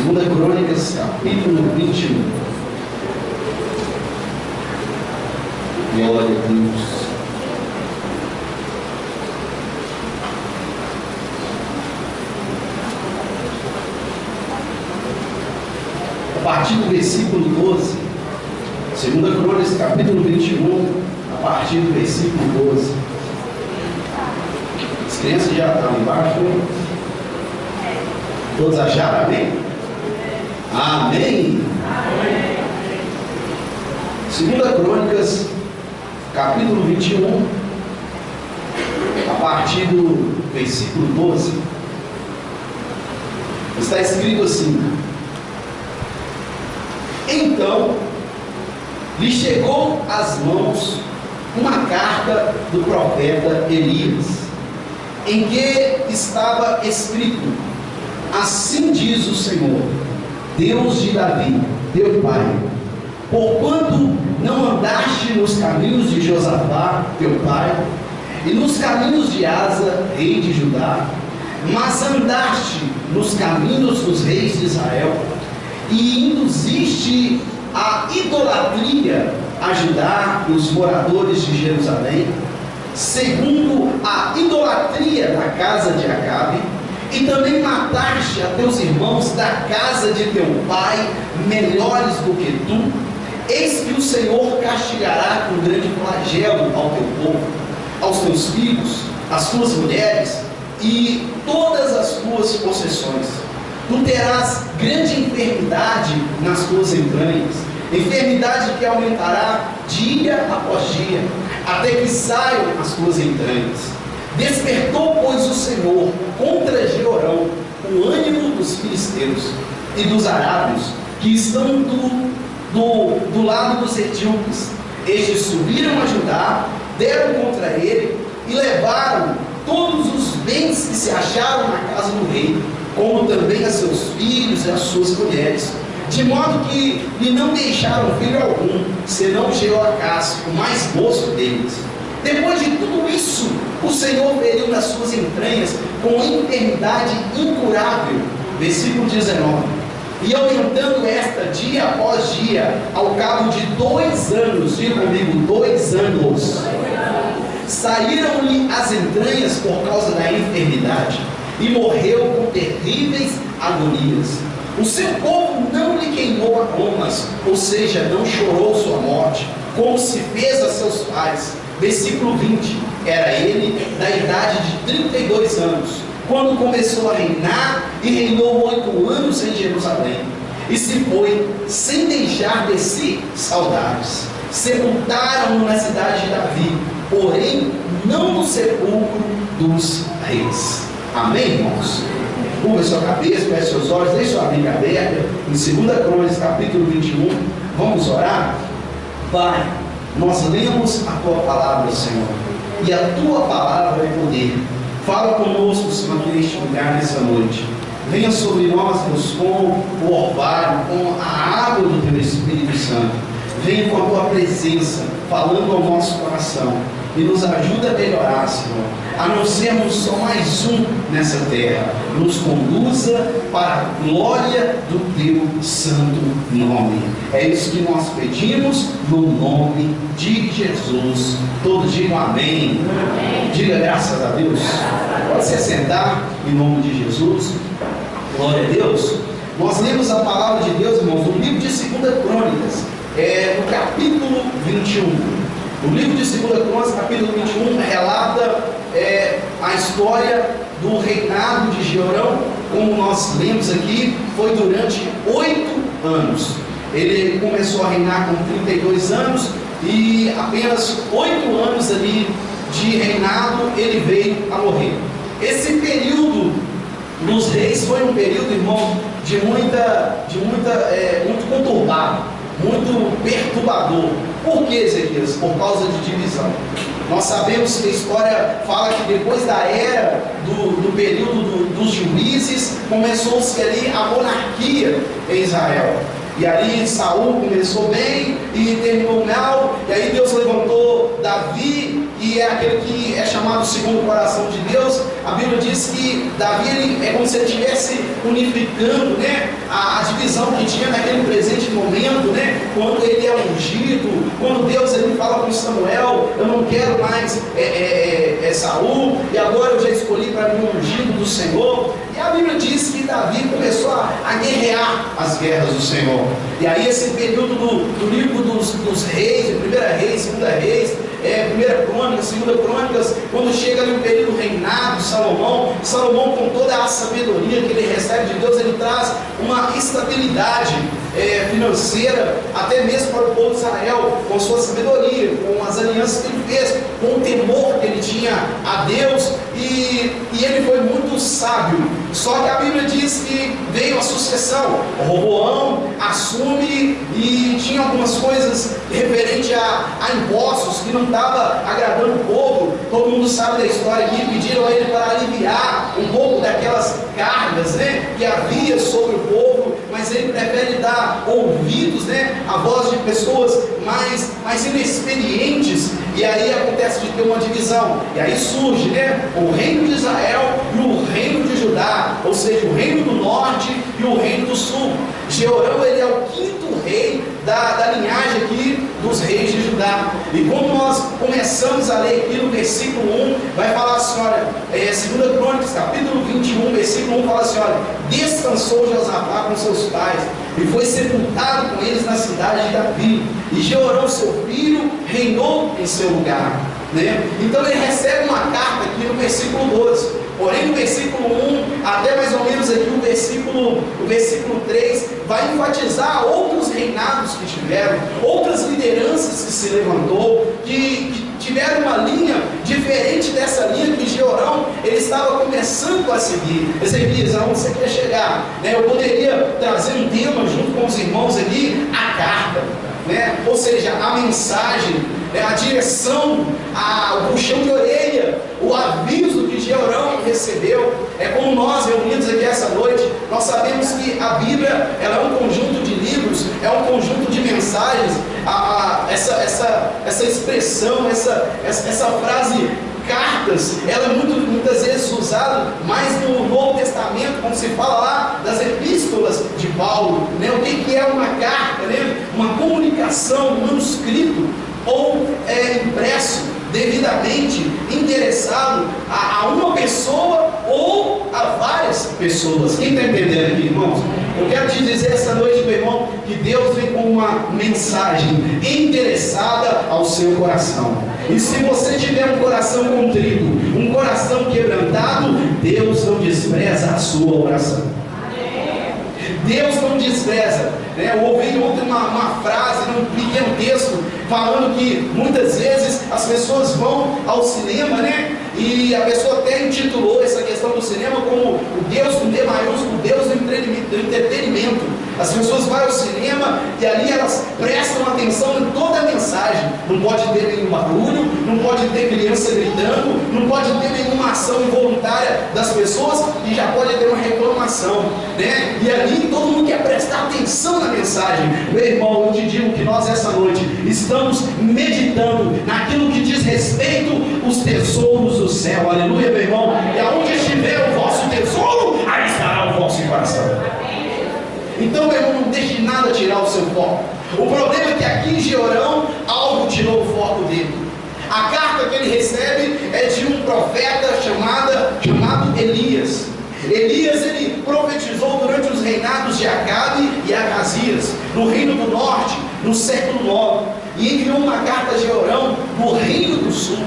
Segunda Crônicas, capítulo 21. Glória a Deus. A partir do versículo 12, Segunda Crônicas, capítulo 21, a partir do versículo 12. As crianças já estão embaixo, né? Todos acharam? Amém? Amém? Segunda Crônicas, capítulo 21, a partir do versículo 12, está escrito assim: Então lhe chegou às mãos uma carta do profeta Elias, em que estava escrito: Assim diz o Senhor, Deus de Davi, teu pai, porquanto não andaste nos caminhos de Josafá, teu pai, e nos caminhos de Asa, rei de Judá, mas andaste nos caminhos dos reis de Israel, e induziste a idolatria a Judá e os moradores de Jerusalém, segundo a idolatria da casa de Acabe, e também mataste a teus irmãos da casa de teu pai, melhores do que tu. Eis que o Senhor castigará com grande flagelo ao teu povo, aos teus filhos, às tuas mulheres e todas as tuas possessões. Tu terás grande enfermidade nas tuas entranhas, enfermidade que aumentará dia após dia, até que saiam as tuas entranhas. Despertou, pois, o Senhor contra Jeorão o ânimo dos filisteus e dos arábios, que estão do lado dos etíopes. Estes subiram a Judá, deram contra ele e levaram todos os bens que se acharam na casa do rei, como também a seus filhos e as suas mulheres, de modo que lhe não deixaram filho algum, senão Jeoacás, o mais moço deles. Depois de tudo isso, o Senhor feriu nas suas entranhas com enfermidade incurável. Versículo 19. E aumentando esta dia após dia, ao cabo de 2 anos, diga comigo, 2 anos, saíram-lhe as entranhas por causa da enfermidade, e morreu com terríveis agonias. O seu povo não lhe queimou aromas, ou seja, não chorou sua morte, como se fez a seus pais. Versículo 20, era ele da idade de 32 anos, quando começou a reinar, e reinou 8 anos em Jerusalém, e se foi, sem deixar de si saudades. Sepultaram-no na cidade de Davi, porém não no sepulcro dos reis. Amém, irmãos? Curva sua cabeça, feche seus olhos, deixe sua Bíblia aberta, em 2 Crônicas, capítulo 21, vamos orar? Pai, nós lemos a Tua palavra, Senhor, e a Tua palavra é poder. Fala conosco, Senhor, neste lugar, nessa noite. Venha sobre nós, Deus, com o orvalho, com a água do Teu Espírito Santo. Venha com a Tua presença, falando ao nosso coração, e nos ajuda a melhorar, Senhor, a não sermos só mais um nessa terra. Nos conduza para a glória do Teu santo nome. É isso que nós pedimos no nome de Jesus. Todos digam amém. Amém. Diga graças a Deus. Pode se sentar em nome de Jesus. Glória a Deus. Nós lemos a palavra de Deus, irmãos, no livro de 2 Crônicas, no capítulo 21. O livro de 2 Crônicas, capítulo 21, relata a história do reinado de Jeorão. Como nós lemos aqui, foi durante 8 anos. Ele começou a reinar com 32 anos e apenas 8 anos ali de reinado ele veio a morrer. Esse período dos reis foi um período, irmão, muito conturbado, muito perturbador. Por que, Ezequias? Por causa de divisão. Nós sabemos que a história fala que depois da era do período dos juízes, começou-se ali a monarquia em Israel. E ali Saul começou bem e terminou mal. E aí Deus levantou Davi, e que é aquele que é chamado segundo o coração de Deus, a Bíblia diz que Davi ele, é como se ele estivesse unificando, né, a divisão que tinha naquele presente momento, né, quando ele é ungido, quando Deus ele fala com Samuel, eu não quero mais Saul, e agora eu já escolhi para mim um ungido do Senhor. E a Bíblia diz que Davi começou a guerrear as guerras do Senhor. E aí esse período do livro dos reis, de primeira reis, segunda reis, primeira crônica, segunda crônicas, quando chega no período do reinado de Salomão, Salomão com toda a sabedoria que ele recebe de Deus, ele traz uma estabilidade financeira, até mesmo para o povo de Israel, com sua sabedoria, com as alianças que ele fez, com o temor que ele tinha a Deus, e ele foi muito sábio. Só que a Bíblia diz que veio a sucessão, Roboão assume e tinha algumas coisas referente a impostos que não estava agradando o povo. Todo mundo sabe da história aqui, pediram a ele para aliviar um pouco daquelas cargas, né, que havia sobre o povo, mas ele prefere dar ouvidos, né, à voz de pessoas mais inexperientes, e aí acontece de ter uma divisão, e aí surge, né, o reino de Israel e o reino de Judá, ou seja, o reino do norte e o reino do sul. Jeorão ele é o quinto rei da linhagem aqui dos reis de Judá. E quando nós começamos a ler aqui no versículo 1, vai falar assim, olha, 2 Crônicas, capítulo 21, versículo 1, fala assim, olha, descansou Josafá com seus pais, e foi sepultado com eles na cidade de Davi, e Jeorão seu filho reinou em seu lugar, né? Então ele recebe uma carta aqui no versículo 12, porém no versículo 1, até mais ou menos aqui o versículo 3, vai enfatizar outros reinados que tiveram, outras lideranças que se levantou, que tiveram uma linha diferente dessa linha que Jeorão ele estava começando a seguir. Ezequias, aonde você quer chegar? Eu poderia trazer um tema junto com os irmãos ali, a carta, né? Ou seja, a mensagem, a direção, o puxão de orelha, o aviso que Jeorão recebeu. É como nós reunidos aqui essa noite, nós sabemos que a Bíblia ela é um conjunto de livros, é um conjunto de mensagens. Essa expressão, essa frase cartas, ela é muitas vezes usada mais no Novo Testamento, quando se fala lá das epístolas de Paulo, né? O que é uma carta, né? Uma comunicação, um manuscrito ou impresso devidamente endereçado a uma pessoa ou a várias pessoas. Quem está entendendo aqui, irmãos? Eu quero te dizer essa noite, meu irmão, que Deus vem com uma mensagem endereçada ao seu coração. E se você tiver um coração contrito, um coração quebrantado, Deus não despreza a sua oração. Deus não despreza, né? Eu ouvi ontem uma frase num pequeno texto falando que muitas vezes as pessoas vão ao cinema, né? E a pessoa até intitulou essa questão do cinema como o Deus com D maiúsculo, o Deus do entretenimento. As pessoas vão ao cinema e ali elas prestam atenção em toda a mensagem. Não pode ter nenhum barulho, não pode ter criança gritando, não pode ter nenhuma ação involuntária das pessoas e já pode ter uma reclamação, né? E ali todo mundo quer prestar atenção na mensagem. Meu irmão, eu te digo que nós essa noite estamos meditando naquilo que diz respeito aos tesouros do céu. Aleluia, meu irmão. E aonde estiver o vosso tesouro, aí estará o vosso coração. Então, meu irmão, não deixe nada tirar o seu foco. O problema é que aqui em Jeorão, algo tirou o foco dele. A carta que ele recebe é de um profeta chamado Elias. Elias, ele profetizou durante os reinados de Acabe e Acazias, no reino do norte, no século 9, e enviou uma carta a Jeorão, no reino do sul.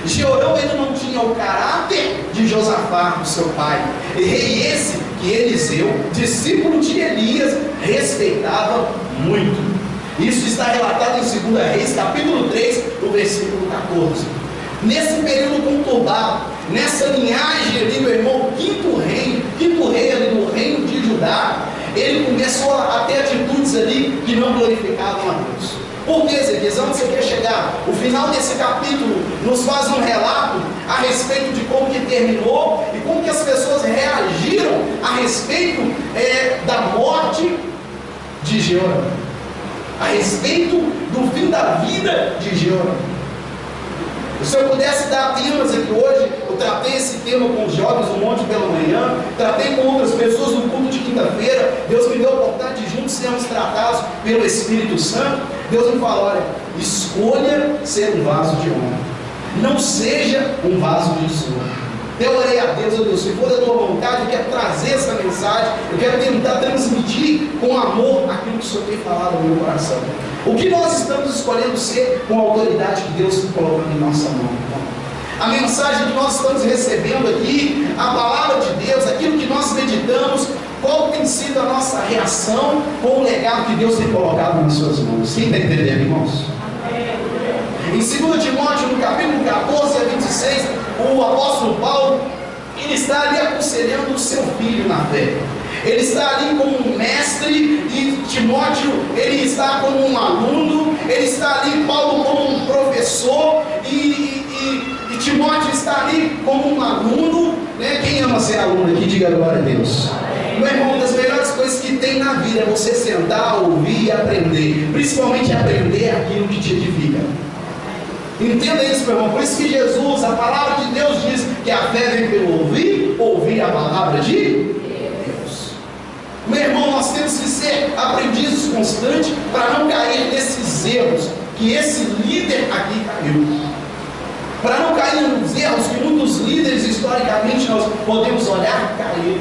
Jeorão, ele não tinha o caráter de Josafá, do seu pai, e rei esse que Eliseu, discípulo de Elias, respeitava muito. Isso está relatado em 2 Reis, capítulo 3, no versículo 14. Nesse período conturbado, nessa linhagem ali, meu irmão, quinto rei ali no reino de Judá, ele começou a ter atitudes ali que não glorificavam a Deus. Por que, Ezequias? Onde você quer chegar? O final desse capítulo nos faz um relato a respeito de como que terminou e como que as pessoas reagiram a respeito da morte de Jeorão, a respeito do fim da vida de Jeorão. Se eu pudesse dar temas aqui hoje, eu tratei esse tema com os jovens um monte pela manhã, tratei com outras pessoas no culto de quinta-feira. Deus me deu a oportunidade de juntos sermos tratados pelo Espírito Santo. Deus me falou: olha, escolha ser um vaso de honra, não seja um vaso de desonra. Eu orei a Deus: ó Deus, se for da tua vontade, eu quero trazer essa mensagem, eu quero tentar transmitir com amor aquilo que o Senhor tem falado no meu coração. O que nós estamos escolhendo ser com a autoridade que Deus está colocando em nossa mão? A mensagem que nós estamos recebendo aqui, a palavra de Deus, aquilo que nós meditamos, qual tem sido a nossa reação com o legado que Deus tem colocado nas suas mãos? Quem está entendendo, irmãos? Em 2 Timóteo, no capítulo 14 a 26, o apóstolo Paulo, ele está ali aconselhando o seu filho na fé. Ele está ali como um mestre, e Timóteo, ele está como um aluno. Ele está ali, Paulo, como um professor, e Timóteo está ali como um aluno, né? Quem ama ser aluno aqui, diga glória a Deus. Meu irmão, uma das melhores coisas que tem na vida é você sentar, ouvir e aprender, principalmente aprender aquilo que te edifica. Entenda isso, meu irmão. Por isso que Jesus, a palavra de Deus diz que a fé vem pelo ouvir a palavra de Deus. Meu irmão, nós temos que ser aprendizes constantes para não cair nesses erros que esse líder aqui caiu. Para não cair nos erros que muitos líderes historicamente nós podemos olhar e cair.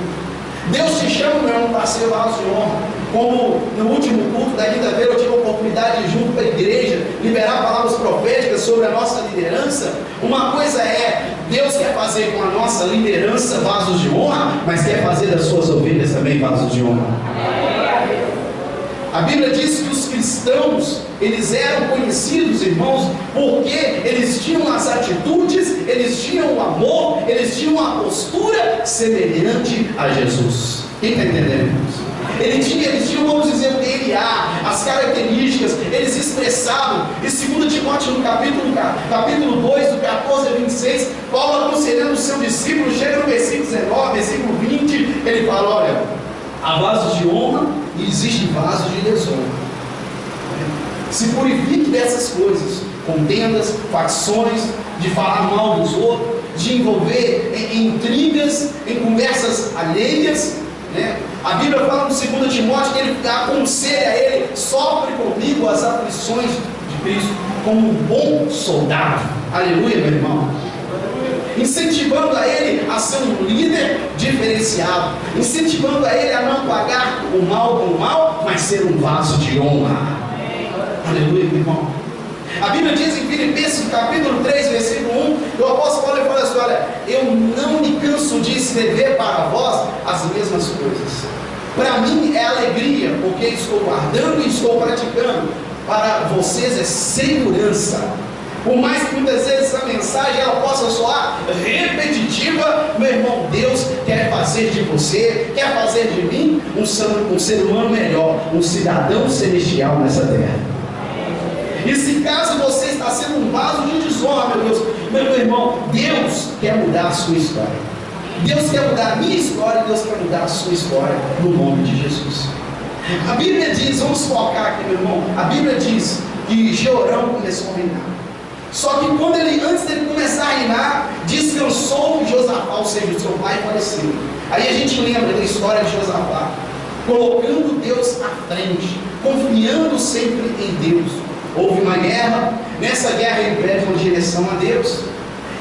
Deus te chama, meu irmão, para ser vaso de honra. Como no último culto da quinta-feira eu tive a oportunidade de, junto com a igreja, liberar palavras proféticas sobre a nossa liderança. Uma coisa é, Deus quer fazer com a nossa liderança vasos de honra, mas quer fazer das suas ovelhas também vasos de honra. A Bíblia diz que os cristãos, eles eram conhecidos, irmãos, porque eles tinham as atitudes, eles tinham o amor, eles tinham a postura semelhante a Jesus. Quem está entendendo, irmãos? Eles tinham, vamos dizer, o DNA, as características, eles expressavam. E 2 Timóteo, no capítulo 2, do 14 a 26, Paulo aconselhando o seu discípulo, chega no versículo 19, versículo 20, ele fala: olha, há vasos de honra e existe vasos de desonra. Se purifique dessas coisas, contendas, facções, de falar mal dos outros, de envolver em intrigas, em conversas alheias, né? A Bíblia fala no 2 Timóteo que ele aconselha a ele: sofre comigo as aflições de Cristo como um bom soldado. Aleluia, meu irmão. Incentivando a ele a ser um líder diferenciado, incentivando a ele a não pagar o mal com o mal, mas ser um vaso de honra. Aleluia, meu irmão. A Bíblia diz em Filipenses, capítulo 3, versículo 1, que o apóstolo Paulo fala assim: olha, eu não me canso de escrever para vós as mesmas coisas. Para mim é alegria, porque estou guardando e estou praticando. Para vocês é segurança. Por mais que muitas vezes a mensagem ela possa soar repetitiva, meu irmão, Deus quer fazer de você, quer fazer de mim um ser humano melhor, um cidadão celestial nessa terra. E se caso você está sendo um vaso de desonra, meu Deus, meu irmão, Deus quer mudar a sua história. Deus quer mudar a minha história, Deus quer mudar a sua história, no nome de Jesus. A Bíblia diz, vamos focar aqui, meu irmão, a Bíblia diz que Jeorão começou a reinar. Só que quando antes dele começar a reinar, descansou Josafá, ou seja, o seu pai faleceu. Aí a gente lembra da história de Josafá, colocando Deus à frente, confiando sempre em Deus. Houve uma guerra, nessa guerra ele pede uma direção a Deus,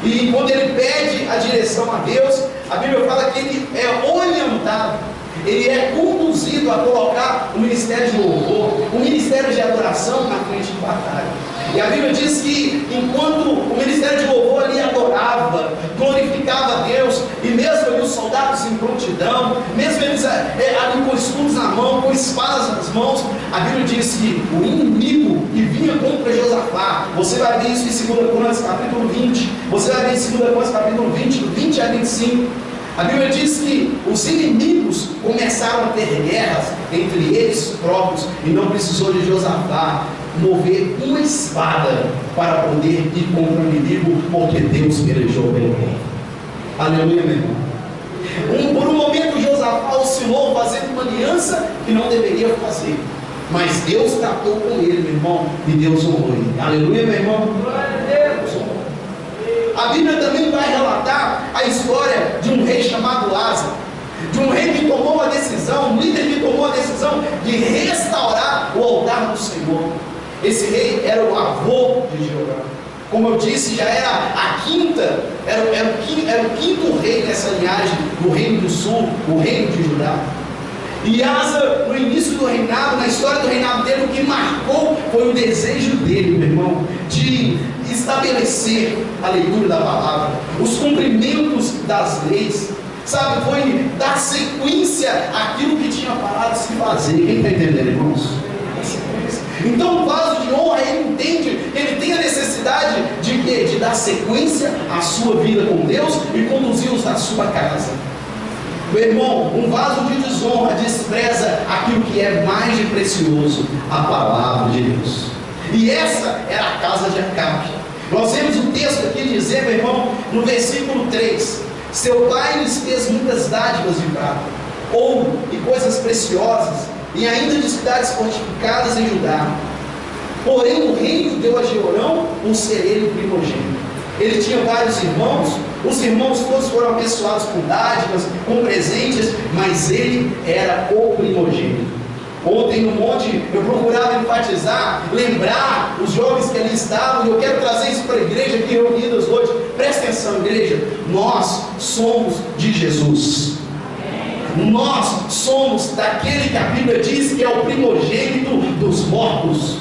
e quando ele pede a direção a Deus, a Bíblia fala que ele é orientado, ele é conduzido a colocar o ministério de louvor, o ministério de adoração na frente de batalha. E a Bíblia diz que enquanto o ministério de louvor ali adorava, glorificava a Deus, e mesmo ali os soldados em prontidão, mesmo eles ali com escudos na mão, com espadas nas mãos, a Bíblia diz que o inimigo que vinha contra Josafá, você vai ver isso em 2 Crônicas capítulo 20, você vai ver em 2 Crônicas capítulo 20, do 20 a 25, a Bíblia diz que os inimigos começaram a ter guerras entre eles próprios, e não precisou de Josafá mover uma espada para poder ir contra o inimigo, porque Deus pelejou pelo rei. Aleluia, meu irmão. Por um momento Josafá oscilou fazendo uma aliança que não deveria fazer, mas Deus tratou com ele, meu irmão, e Deus honrou ele. Aleluia, meu irmão. Glória a Deus. a Bíblia também vai relatar a história de um rei chamado Asa, de um rei que tomou a decisão, um líder que tomou a decisão de restaurar o altar do Senhor. Esse rei era o avô de Jeorão. Como eu disse, já era era o quinto rei nessa linhagem do reino do sul, o reino de Judá. E Asa, no início do reinado, na história do reinado dele, o que marcou foi o desejo dele, meu irmão, de estabelecer a leitura da palavra, os cumprimentos das leis, sabe, foi dar sequência àquilo que tinha parado de se fazer. Quem está entendendo, irmãos? Então o vaso de honra, ele entende, ele tem a necessidade de quê? De dar sequência à sua vida com Deus e conduzi-los na sua casa. Meu irmão, um vaso de desonra despreza aquilo que é mais de precioso, a palavra de Deus. E essa era a casa de Acabe. Nós vemos o texto aqui dizer, meu irmão, no versículo 3: seu pai lhes fez muitas dádivas de prata, ouro e coisas preciosas, e ainda de cidades fortificadas em Judá. Porém o reino deu a Jeorão um ser ele primogênito. Ele tinha vários irmãos, os irmãos todos foram abençoados com dádivas, com presentes, mas ele era o primogênito. Ontem no monte eu procurava enfatizar, lembrar os jovens que ali estavam, e eu quero trazer isso para a igreja aqui reunidas hoje. Presta atenção, igreja, nós somos de Jesus. Nós somos daquele que a Bíblia diz que é o primogênito dos mortos.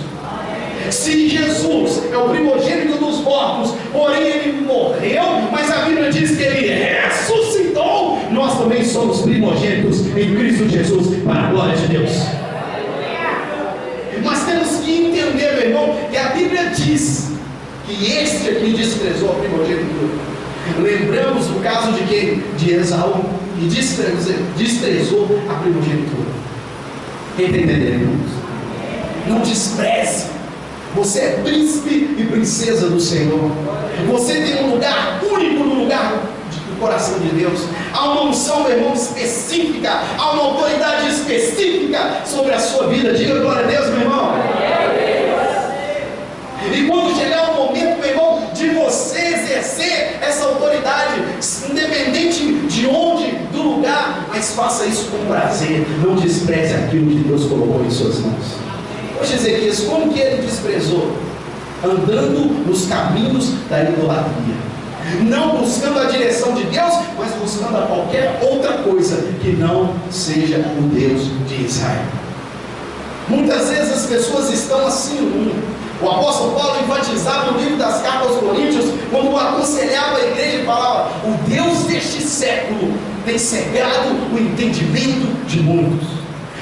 Se Jesus é o primogênito dos mortos, porém ele morreu, mas a Bíblia diz que ele ressuscitou, nós também somos primogênitos em Cristo Jesus, para a glória de Deus. Mas temos que entender, meu irmão, que a Bíblia diz que este aqui desprezou a primogenitura. Lembramos o caso de quem? De Esaú, que desprezou a primogenitura. Quem está entendendo, irmãos? Não despreze. Você é príncipe e princesa do Senhor. Você tem um lugar único no lugar do coração de Deus. Há uma unção, meu irmão, específica. Há uma autoridade específica sobre a sua vida. Diga glória a Deus, meu irmão. E quando chegar o momento, meu irmão, de você exercer essa autoridade, independente de onde, do lugar, mas faça isso com prazer. Não despreze aquilo que Deus colocou em suas mãos. Poxa, Ezequias, como que ele desprezou? Andando nos caminhos da idolatria, não buscando a direção de Deus, mas buscando a qualquer outra coisa que não seja o Deus de Israel. Muitas vezes as pessoas estão assim no mundo. O apóstolo Paulo enfatizava no livro das cartas aos Coríntios, quando aconselhava a igreja e falava: o Deus deste século tem cegado o entendimento de muitos.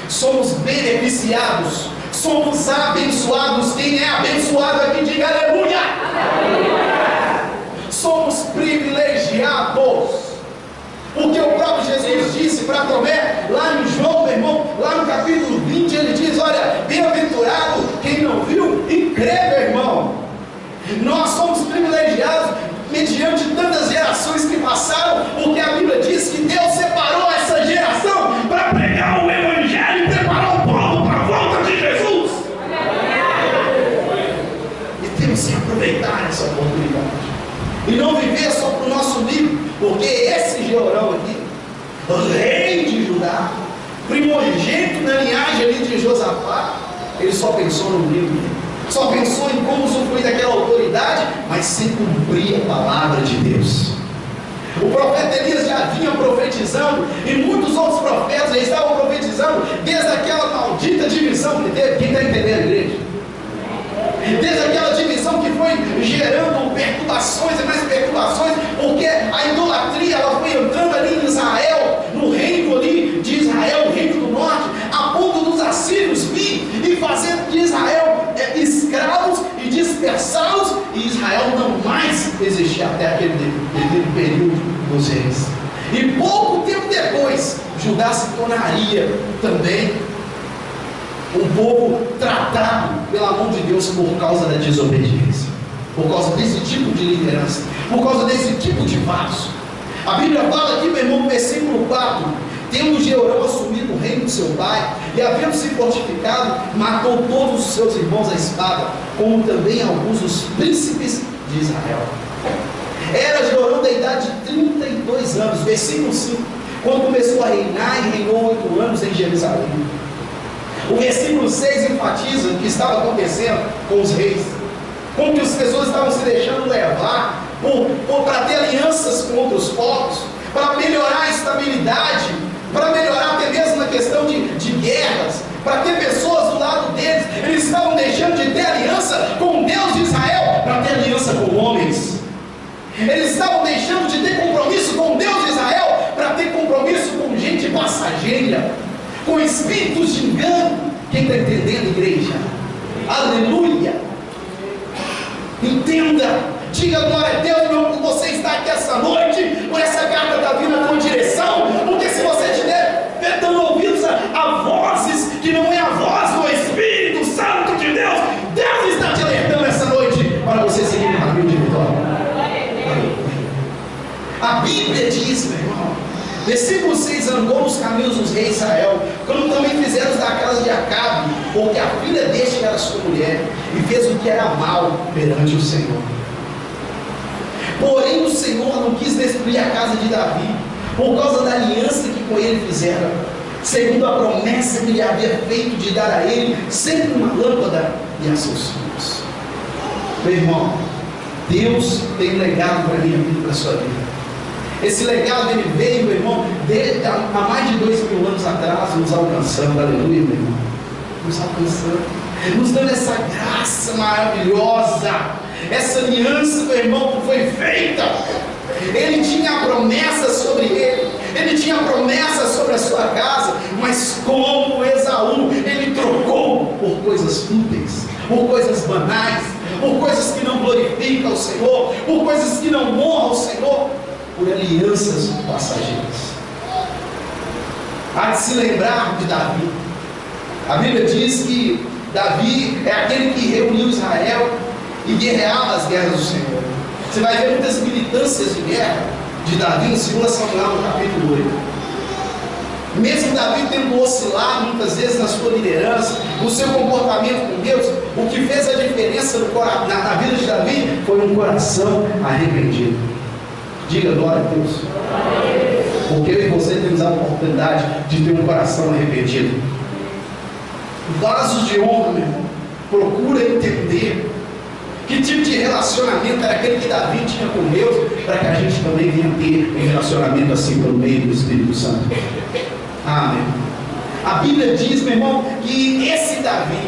Somos beneficiados, somos abençoados. Quem é abençoado aqui, diga aleluia! Aleluia! Somos privilegiados, porque o próprio Jesus disse para Tomé, lá em João, meu irmão, lá no capítulo 20, ele diz: olha, bem-aventurado quem não viu e crê, meu irmão. Nós somos privilegiados mediante tantas gerações que passaram, porque a Bíblia diz que Deus separou essa geração para pregar o Evangelho e preparar o povo para a volta de Jesus. E temos que aproveitar essa oportunidade e não viver só para o nosso livro, porque esse Jeorão aqui, rei de Judá, primogênito na linhagem ali de Josafá, ele só pensou no livro, só pensou em como usufruir daquela autoridade, mas sem cumprir a palavra de Deus. O profeta Elias já vinha profetizando, e muitos outros profetas já estavam profetizando, desde aquela maldita divisão que teve. Quem está entendendo, igreja? Desde aquela divisão que foi gerando perturbações e mais perturbações, porque a idolatria ela foi entrando ali em Israel, no reino ali de Israel, o reino do norte, a ponto dos assírios vir e fazer de Israel escravos e dispersá-los, e Israel não mais existia até aquele período dos reis. E pouco tempo depois, Judá se tornaria também um povo tratado pela mão de Deus por causa da desobediência, por causa desse tipo de liderança, por causa desse tipo de vaso. A Bíblia fala aqui, meu irmão, no versículo 4: tendo Jeorão assumido o reino de seu pai, e havendo se fortificado, matou todos os seus irmãos à espada, como também alguns dos príncipes de Israel. Era Jorão da idade de 32 anos, versículo 5, quando começou a reinar e reinou 8 anos em Jerusalém. O versículo 6 enfatiza o que estava acontecendo com os reis, como que as pessoas estavam se deixando levar para ter alianças com outros povos, para melhorar a estabilidade, para melhorar até mesmo na questão de guerras, para ter pessoas do lado deles. Eles estavam deixando de ter aliança com o Deus de Israel para ter aliança com homens. Eles estavam deixando de ter compromisso com o Deus de Israel para ter compromisso com gente passageira, com espíritos de engano. Quem está entendendo, igreja? Aleluia! Entenda, diga glória a Deus, meu, por você estar aqui essa noite, por essa carta está vindo na tua direção, porque se você estiver dando ouvidos a vozes que não é a voz do Espírito Santo de Deus, Deus está te alertando essa noite para você seguir o caminho de vitória. A Bíblia diz, meu irmão, versículo 6, andou nos caminhos dos reis de Israel, como também fizeram da casa de Acabe, porque a filha deste era sua mulher, e fez o que era mal perante o Senhor. Porém o Senhor não quis destruir a casa de Davi, por causa da aliança que com ele fizeram, segundo a promessa que lhe havia feito de dar a ele sempre uma lâmpada e a seus filhos. Meu irmão, Deus tem um legado para a minha vida e para a sua vida. Esse legado ele veio, meu irmão, há mais de 2000 anos atrás, nos alcançando, aleluia, meu irmão, nos alcançando, nos dando essa graça maravilhosa, essa aliança, meu irmão, que foi feita. Ele tinha a promessa sobre ele tinha a promessa sobre a sua casa, mas como Esaú, ele trocou por coisas fúteis, por coisas banais, por coisas que não glorificam o Senhor, por coisas que não honram o Senhor, por alianças passageiras. Há de se lembrar de Davi. A Bíblia diz que Davi é aquele que reuniu Israel e guerreava as guerras do Senhor. Você vai ver muitas militâncias de guerra de Davi em 2 Samuel no capítulo 8. Mesmo Davi tendo oscilado muitas vezes na sua liderança, no seu comportamento com Deus, o que fez a diferença na vida de Davi foi um coração arrependido. Diga glória a Deus. Porque eu e você temos a oportunidade de ter um coração arrependido. Vasos de honra, meu irmão, procura entender que tipo de relacionamento era aquele que Davi tinha com Deus, para que a gente também venha ter um relacionamento assim pelo meio do Espírito Santo. Amém. A Bíblia diz, meu irmão, que esse Davi,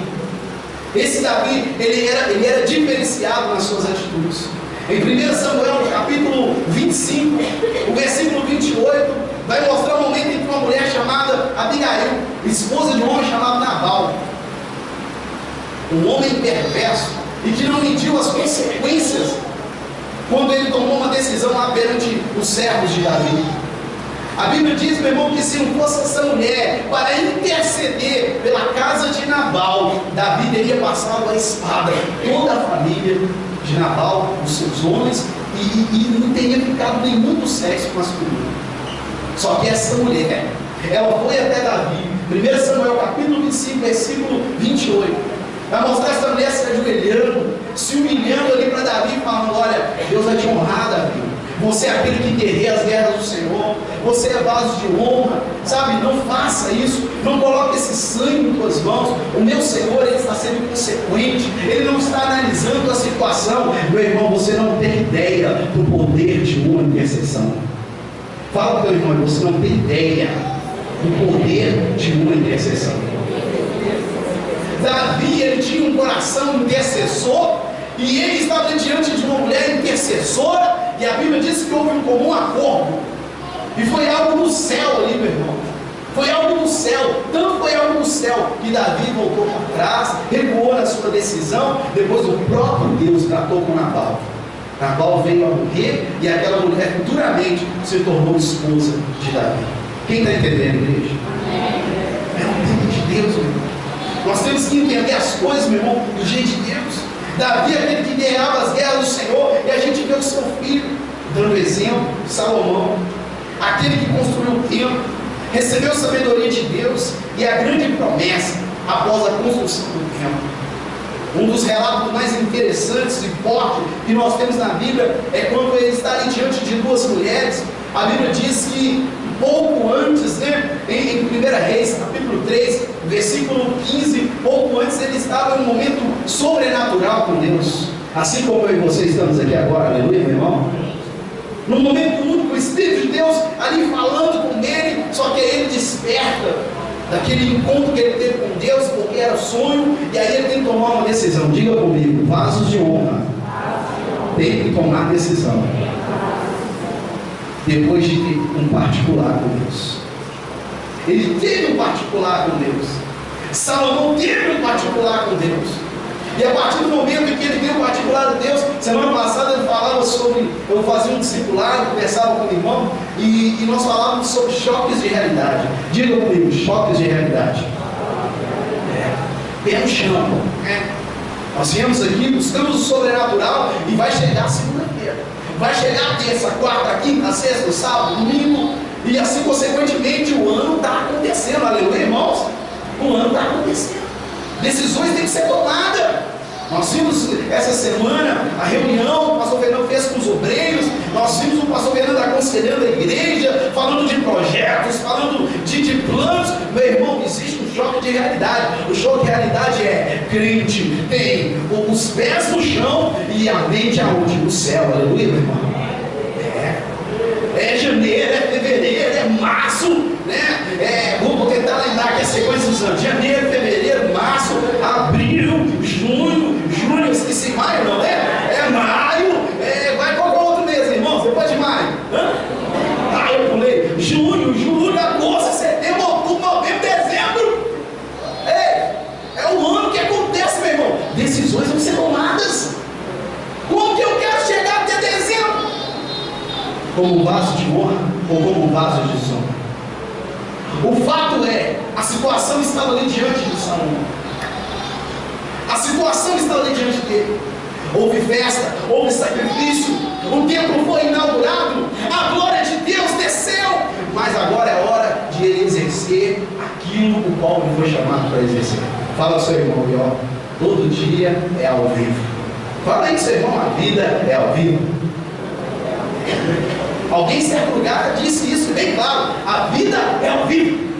ele era diferenciado nas suas atitudes. Em 1 Samuel, no capítulo 25, o versículo 28, vai mostrar o momento em que uma mulher chamada Abigail, esposa de um homem chamado Nabal, um homem perverso, e que não mediu as consequências, quando ele tomou uma decisão lá perante os servos de Davi. A Bíblia diz, meu irmão, que se não fosse essa mulher para interceder pela casa de Nabal, Davi teria passado a espada, toda a família de Nabal, os seus homens, e não teria ficado nenhum do sexo masculino. Só que essa mulher, ela foi até Davi, 1 Samuel capítulo 25, versículo 28, vai mostrar essa mulher se ajoelhando, se humilhando ali para Davi, falando: olha, Deus vai te honrar, Davi. Você é aquele que guerreia as guerras do Senhor, você é vaso de honra, sabe? Não faça isso, não coloque esse sangue em tuas mãos. O meu Senhor, Ele está sendo consequente, Ele não está analisando a situação. Meu irmão, você não tem ideia do poder de uma intercessão. Fala para o teu irmão: você não tem ideia do poder de uma intercessão. Davi, ele tinha um coração intercessor, e ele estava diante de uma mulher intercessora, e a Bíblia diz que houve um comum acordo, e foi algo no céu ali, meu irmão, foi algo no céu, tanto foi algo no céu, que Davi voltou para trás, recuou na sua decisão. Depois o próprio Deus tratou com Nabal. Nabal veio a morrer, e aquela mulher futuramente se tornou esposa de Davi. Quem está entendendo, igreja? É o tempo de Deus, meu irmão. Nós temos que entender as coisas, meu irmão, do jeito de Deus. Davi é aquele que guerreava as guerras do Senhor, e a gente vê o seu filho dando exemplo, Salomão, aquele que construiu o templo, recebeu a sabedoria de Deus e a grande promessa após a construção do templo. Um dos relatos mais interessantes e fortes que nós temos na Bíblia é quando ele está ali diante de duas mulheres. A Bíblia diz que pouco antes, em 1 Reis, capítulo 3, versículo 15, pouco antes ele estava em um momento sobrenatural com Deus. Assim como eu e você estamos aqui agora, aleluia, meu irmão? Num momento único, o Espírito de Deus ali falando com ele, só que ele desperta daquele encontro que ele teve com Deus, porque era sonho, e aí ele tem que tomar uma decisão. Diga comigo, vasos de honra tem que tomar decisão depois de ter um particular com Deus. Ele teve um particular com Deus. Salomão teve um particular com Deus. E a partir do momento em que ele teve um particular de Deus, semana passada ele falava sobre, eu fazia um discipulado, conversava com o irmão, e nós falávamos sobre choques de realidade. Diga comigo, choques de realidade. Pé no chão. Nós viemos aqui, buscamos o sobrenatural, e vai chegar a segunda-feira. Vai chegar a terça, quarta, quinta, sexta, sábado, domingo, e assim consequentemente o ano está acontecendo, aleluia, irmãos? O ano está acontecendo. Decisões têm que ser tomadas. Nós vimos essa semana a reunião que o pastor Fernando fez com os obreiros. Nós vimos o pastor Fernando aconselhando a igreja, falando de projetos, falando de planos. Meu irmão, existe um choque de realidade. O choque de realidade é crente tem os pés no chão e a mente aonde? No céu, aleluia, meu irmão. É janeiro, é fevereiro, é março, né? Vou tentar lembrar aqui a sequência dos anos: janeiro, fevereiro, março, abril, junho, esqueci maio, não é? É maio, vai qual é o outro mês, irmãos? Depois de maio? Eu pulei. Junho, julho, agosto, setembro, outubro, novembro, dezembro. É o ano que acontece, meu irmão. Decisões vão ser tomadas. Como que eu quero chegar até dezembro? Como um vaso de honra ou como um vaso de desonra? O fato é, a situação estava ali diante de Salomão. A situação estava ali diante dele. Houve festa, houve sacrifício, o templo foi inaugurado, a glória de Deus desceu, mas agora é hora de ele exercer aquilo o qual ele foi chamado para exercer. Fala ao seu irmão, todo dia é ao vivo. Fala aí, seu irmão, a vida é ao vivo. Alguém em certo lugar disse isso bem claro: a vida é ao vivo.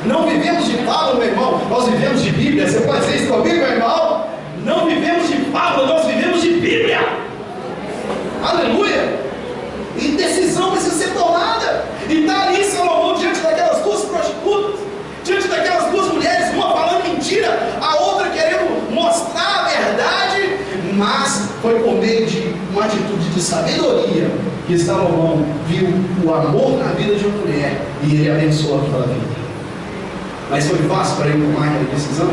Não vivemos de fábula, meu irmão, nós vivemos de Bíblia. Você pode dizer isso comigo, meu irmão? Não vivemos de fábula, nós vivemos de Bíblia. Aleluia! E decisão precisa ser tomada. E está ali Salomão diante daquelas duas prostitutas, diante daquelas duas mulheres, uma falando mentira, a outra querendo mostrar a verdade, mas foi por meio de uma atitude de sabedoria que Salomão viu o amor na vida de uma mulher e ele abençoou aquela vida. Mas foi fácil para ele tomar aquela decisão?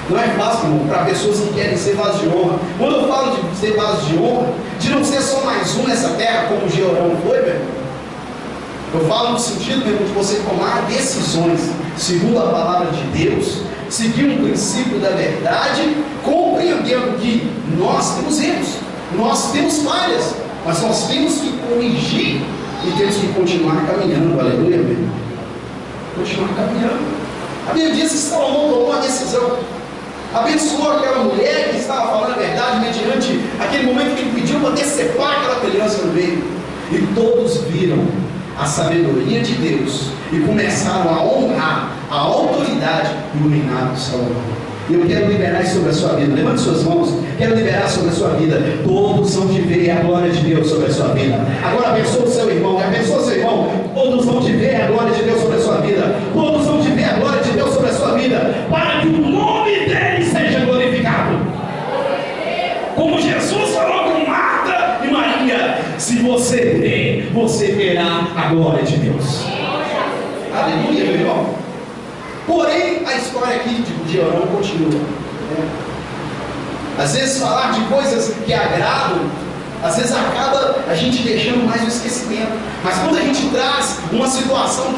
Não é fácil, irmão, para pessoas que querem ser vasos de honra. Quando eu falo de ser vasos de honra, de não ser só mais um nessa terra, como o Georão foi, meu irmão, eu falo no sentido mesmo de você tomar decisões segundo a palavra de Deus, seguir um princípio da verdade, compreendendo que nós temos erros, nós temos falhas, mas nós temos que corrigir e temos que continuar caminhando, aleluia, meu irmão. Continuar caminhando. A Bíblia diz que Salomão tomou a decisão, abençoou aquela mulher que estava falando a verdade mediante aquele momento que ele pediu para decepar aquela criança no meio, e todos viram a sabedoria de Deus e começaram a honrar a autoridade e o reinado de Salomão. E eu quero liberar isso sobre a sua vida. Levante suas mãos. Quero liberar sobre a sua vida. Todos vão te ver a glória de Deus sobre a sua vida. Agora abençoa o seu irmão. Abençoa o seu irmão. Todos vão te ver a glória de Deus sobre a sua vida. Todos vão te ver a glória de Deus sobre a sua vida, para que o nome dele seja glorificado. Como Jesus falou com Marta e Maria: se você crê, você verá a glória de Deus. Aleluia, meu irmão. Porém, a história aqui de Georão continua. Às vezes falar de coisas que agradam, às vezes acaba a gente deixando mais o esquecimento. Mas quando a gente traz uma situação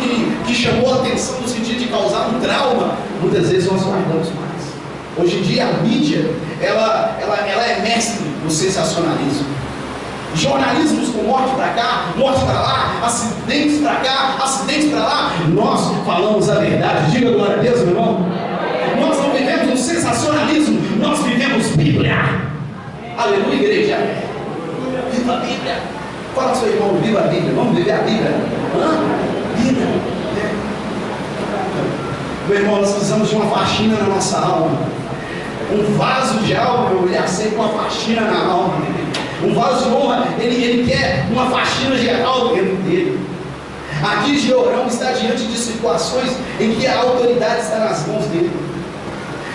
que chamou a atenção no sentido de causar um trauma, muitas vezes nós guardamos mais. Hoje em dia a mídia, ela é mestre no sensacionalismo. Jornalismos com morte para cá, morte para lá, acidentes para cá, acidentes para lá. Nós falamos a verdade. Diga glória a Deus, meu irmão. Nós não vivemos um sensacionalismo, Aleluia, igreja. Viva a Bíblia. Fala ao seu irmão, viva a Bíblia. Vamos viver a Bíblia. Bíblia. Meu irmão, nós precisamos de uma faxina na nossa alma. Um vaso de alma, ele aceita uma faxina na alma dele. Um vaso de honra, ele quer uma faxina geral dentro dele. Aqui Jeorão está diante de situações em que a autoridade está nas mãos dele.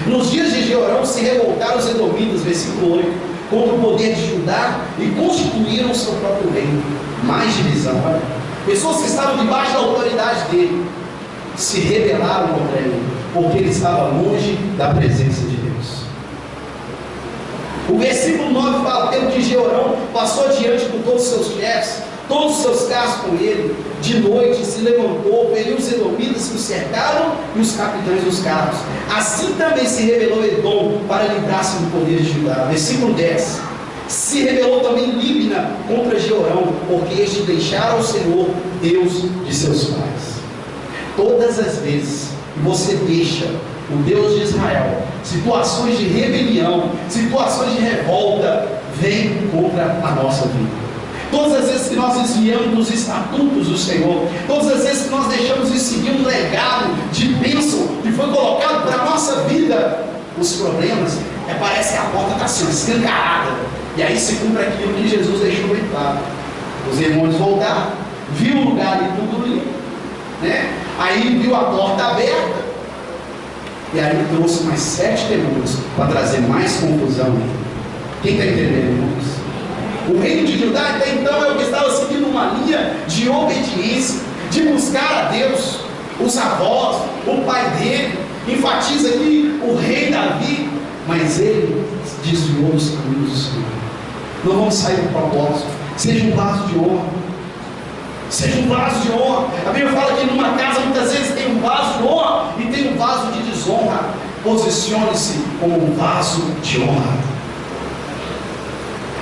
Nos dias de Jeorão se revoltaram os edomitas, versículo 8, contra o poder de Judá e constituíram o seu próprio reino. Mais divisão, olha. Pessoas que estavam debaixo da autoridade dele se rebelaram contra ele, porque ele estava longe da presença de Deus. O versículo 9 fala: pelo que Jeorão passou adiante com todos os seus chefes, todos os seus carros com ele, de noite se levantou, feriu os edomitas que o cercaram e os capitães dos carros. Assim também se rebelou Edom para livrar-se do poder de Judá. Versículo 10: se rebelou também Líbna contra Jeorão, porque este deixara o Senhor, Deus de seus pais. Todas as vezes que você deixa o Deus de Israel, situações de rebelião, situações de revolta, vem contra a nossa vida. Todas as vezes que nós desviamos dos estatutos do Senhor, todas as vezes que nós deixamos de seguir um legado de bênção que foi colocado para a nossa vida, os problemas, parece que a porta está assim, escancarada, e aí se cumpre aquilo que Jesus deixou bem claro. Os irmãos voltaram, viu o lugar ali tudo limpo, né? Aí viu a porta aberta, e aí trouxe mais 7 demônios para trazer mais confusão. Quem está entendendo, irmãos? O reino de Judá até então é o que estava seguindo uma linha de obediência, de buscar a Deus. Os avós, o pai dele, enfatiza aqui o rei Davi, mas ele desviou dos caminhos do Senhor. Não vamos sair do propósito. Seja um vaso de honra. Seja um vaso de honra. A Bíblia fala que numa casa muitas vezes tem um vaso de honra e tem um vaso de desonra. Posicione-se como um vaso de honra.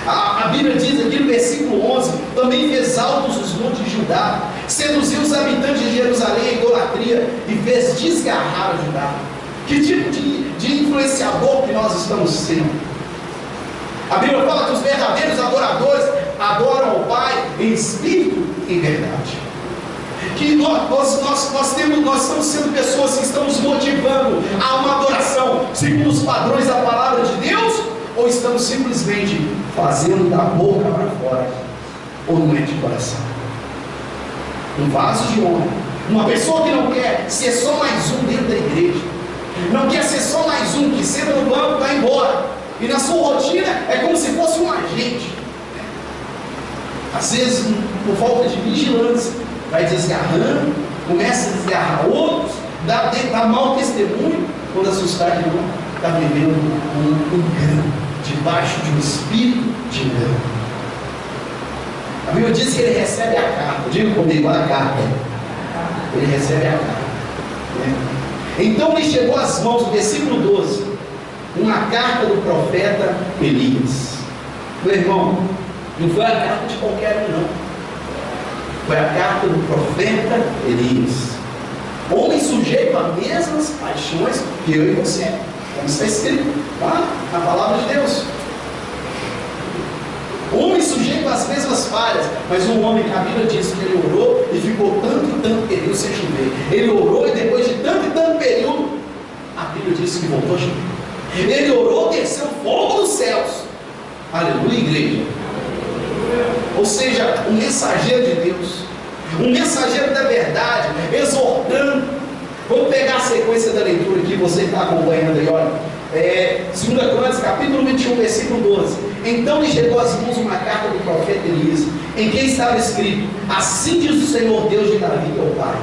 A Bíblia diz aqui no versículo 11: também fez altos os montes de Judá, seduziu os habitantes de Jerusalém à idolatria e fez desgarrar a Judá. Que tipo de influenciador que nós estamos sendo? A Bíblia fala que os verdadeiros adoradores adoram ao Pai em espírito e em verdade. Que nós estamos sendo pessoas que estamos motivando a uma adoração segundo os padrões da palavra de Deus, ou estamos simplesmente fazendo da boca para fora, ou não é de coração? Um vaso de honra, uma pessoa que não quer ser só mais um dentro da igreja, não quer ser só mais um que senta no banco e vai embora, e na sua rotina é como se fosse um agente. Às vezes, por falta de vigilância, vai desgarrando, começa a desgarrar outros, dá mau testemunho, quando assustar de novo, está vivendo um engano, debaixo de um espírito de engano. A Bíblia diz que ele recebe a carta. Diga comigo, a carta. Ele recebe a carta, né? Então lhe chegou às mãos, no versículo 12, uma carta do profeta Elias. Meu irmão, não foi a carta de qualquer um, não. Foi a carta do profeta Elias, homem sujeito às mesmas paixões que eu e você, como está escrito lá na palavra de Deus. Homem sujeito às mesmas falhas, mas um homem que a Bíblia diz que ele orou e ficou tanto e tanto período sem chover. Ele orou e depois de tanto e tanto período, a Bíblia diz que voltou a chover. Ele orou, desceu fogo dos céus. Aleluia, igreja. Ou seja, um mensageiro de Deus, um mensageiro da verdade, exortando. Vamos pegar a sequência da leitura aqui, você está acompanhando aí, olha. 2 Crônicas, capítulo 21, versículo 12. Então lhe chegou às mãos uma carta do profeta Elias, em que estava escrito: assim diz o Senhor Deus de Davi, teu pai.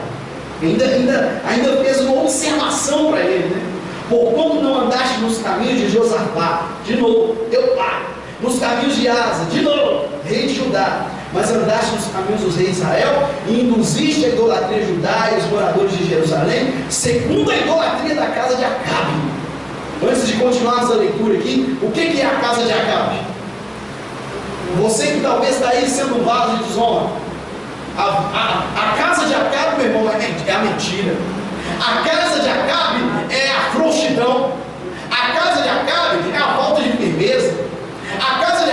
Ainda fez uma observação para ele, né? Porquanto não andaste nos caminhos de Josafá, de novo, teu pai, nos caminhos de Asa, de novo, rei de Judá, mas andaste nos caminhos dos reis de Israel, e induziste a idolatria de Judá e os moradores de Jerusalém, segundo a idolatria da casa de Acabe. Antes de continuarmos a leitura aqui, o que é a casa de Acabe? Você que talvez está aí sendo um vaso de desonra. A casa de Acabe, meu irmão, é a mentira. A casa de Acabe é a frouxidão. A casa de Acabe é a falta de firmeza. A casa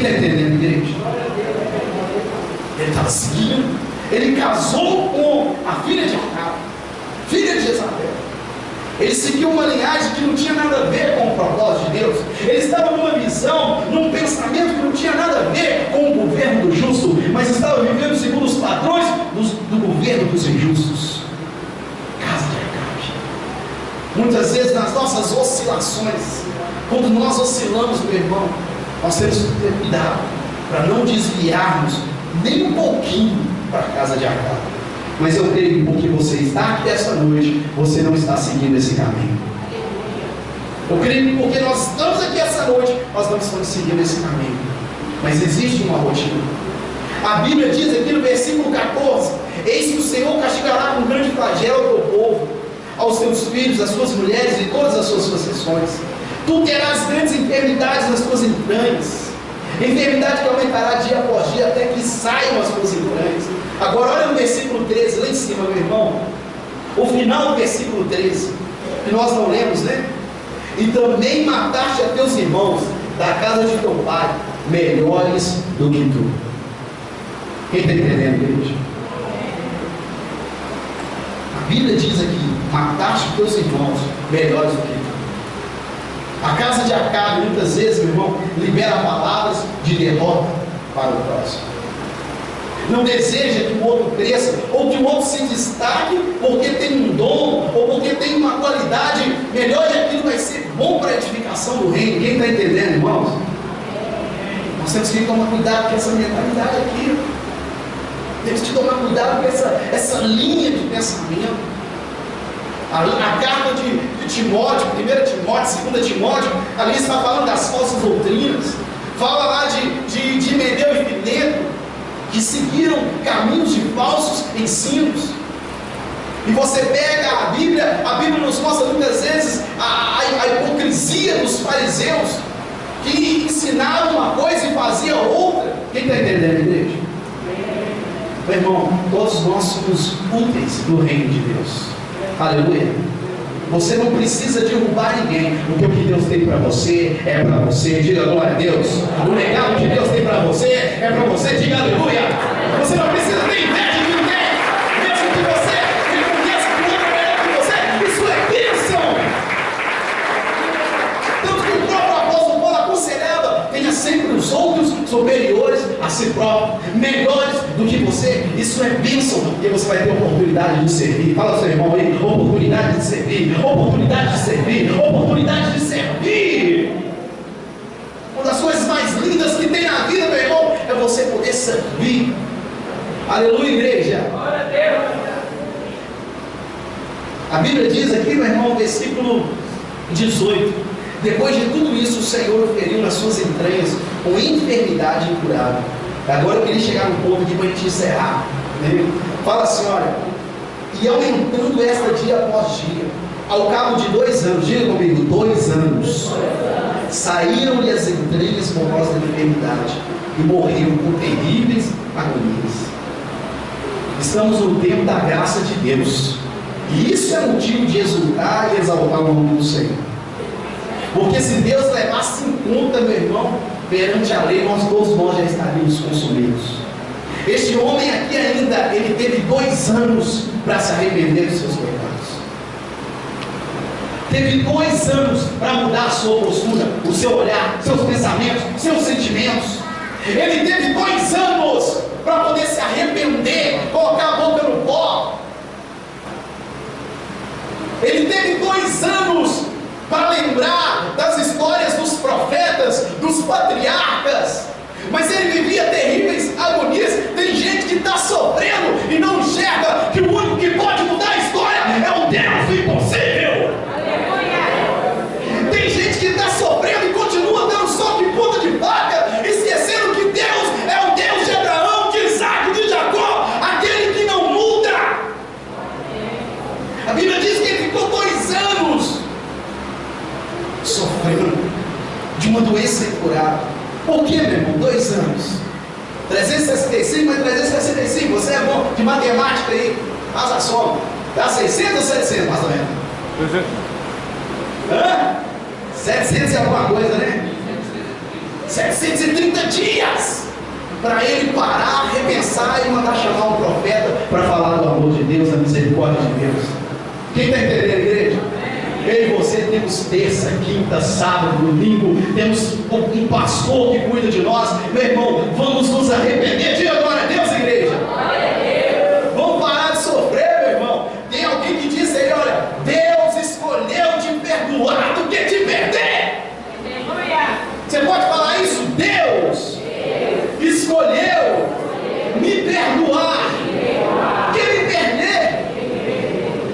está entendendo, igreja? Ele estava seguindo. Ele casou com a filha de Acabe, filha de Jezabel. Ele seguiu uma linhagem que não tinha nada a ver com o propósito de Deus. Ele estava numa visão, num pensamento que não tinha nada a ver com o governo do justo, mas estava vivendo segundo os padrões do governo dos injustos. Casa de Acabe. Muitas vezes nas nossas oscilações, quando nós oscilamos, meu irmão, nós temos que ter cuidado para não desviarmos nem um pouquinho para a casa de Acabe. Mas eu creio que porque você está aqui esta noite, você não está seguindo esse caminho. Eu creio que porque nós estamos aqui esta noite, nós não estamos seguindo esse caminho. Mas existe uma rotina. A Bíblia diz aqui no versículo 14: eis que o Senhor castigará com grande flagelo ao teu povo, aos teus filhos, às tuas mulheres e todas as suas possessões. Tu terás grandes enfermidades nas tuas entranhas, enfermidade que aumentará dia após dia até que saiam as tuas entranhas. Agora olha no versículo 13, lá em cima, meu irmão, o final do versículo 13, que nós não lemos, né? E também mataste a teus irmãos da casa de teu pai, melhores do que tu. Quem está entendendo, igreja? A Bíblia diz aqui: mataste os teus irmãos, melhores do que tu. A casa de Acabe, muitas vezes, meu irmão, libera palavras de derrota para o próximo. Não deseja que o outro cresça, ou que o outro se destaque porque tem um dom, ou porque tem uma qualidade melhor, e aquilo vai ser bom para a edificação do reino. Quem está entendendo, irmãos? Nós temos que tomar cuidado com essa mentalidade aqui. Temos que tomar cuidado com essa linha de pensamento. A carta de Timóteo, 1 Timóteo, 2 Timóteo, ali está falando das falsas doutrinas. Fala lá de Himeneu e Fileto, que seguiram caminhos de falsos ensinos. E você pega a Bíblia nos mostra muitas vezes a hipocrisia dos fariseus, que ensinavam uma coisa e faziam outra. Quem está entendendo, igreja? Meu irmão, todos nós somos úteis no reino de Deus. Aleluia. Você não precisa derrubar ninguém, porque o que Deus tem para você é para você. Diga glória a Deus. O legado que Deus tem para você é para você. Diga aleluia. Você não precisa ter inveja de ninguém, mesmo que você reconheça que o outro é melhor que você. Isso é bênção. Tanto que o próprio apóstolo Paulo aconselhava: tenha sempre os outros superiores a si próprio, melhores do que você. Isso é bênção, porque você vai ter oportunidade de servir. Fala ao seu irmão aí: oportunidade de servir, oportunidade de servir, oportunidade de servir. Uma das coisas mais lindas que tem na vida, meu irmão, é você poder servir. Aleluia, igreja. A Bíblia diz aqui, meu irmão, versículo 18: depois de tudo isso, o Senhor o feriu nas suas entranhas com enfermidade incurável. Agora eu queria chegar no ponto aqui para a gente encerrar, né? Fala assim, olha: e aumentando esta dia após dia, ao cabo de 2 anos, diga comigo, 2 anos, saíram-lhe as entranhas por causa da enfermidade, e morreu com terríveis agonias. Estamos no tempo da graça de Deus, e isso é motivo de exultar e exaltar o nome do Senhor. Porque se Deus levasse em conta, meu irmão, perante a lei, todos nós já estaríamos consumidos. Este homem aqui ainda, ele teve 2 anos para se arrepender dos seus pecados. Teve 2 anos para mudar a sua postura, o seu olhar, seus pensamentos, seus sentimentos. Ele teve 2 anos para poder se arrepender, colocar a boca no pó. Ele teve 2 anos para lembrar das histórias dos profetas, dos patriarcas. Mas ele vivia terríveis agonias. Tem gente que está sofrendo e não enxerga que o único que pode mudar a história é o Deus impossível. Tem gente que está sofrendo e continua dando soco em ponta de faca, esquecendo que Deus é o Deus de Abraão, de Isaac, de Jacó, aquele que não muda. A Bíblia diz que ele ficou 2 anos sofrendo de uma doença incuravel. Por que, meu irmão? 2 anos. 365 mais 365. Você é bom de matemática aí. Faz a soma. Dá 600 ou 700, mais ou menos? 600. Hã? 700 é alguma coisa, né? 730 dias para ele parar, repensar e mandar chamar um profeta para falar do amor de Deus, da misericórdia de Deus. Quem está entendendo, igreja? Eu e você temos terça, quinta, sábado, domingo, temos um pastor que cuida de nós. Meu irmão, vamos nos arrepender. Diga glória a Deus, igreja. Vamos parar de sofrer, meu irmão. Tem alguém que diz aí, olha, Deus escolheu te perdoar do que te perder. Você pode falar isso? Deus escolheu me perdoar que me perder.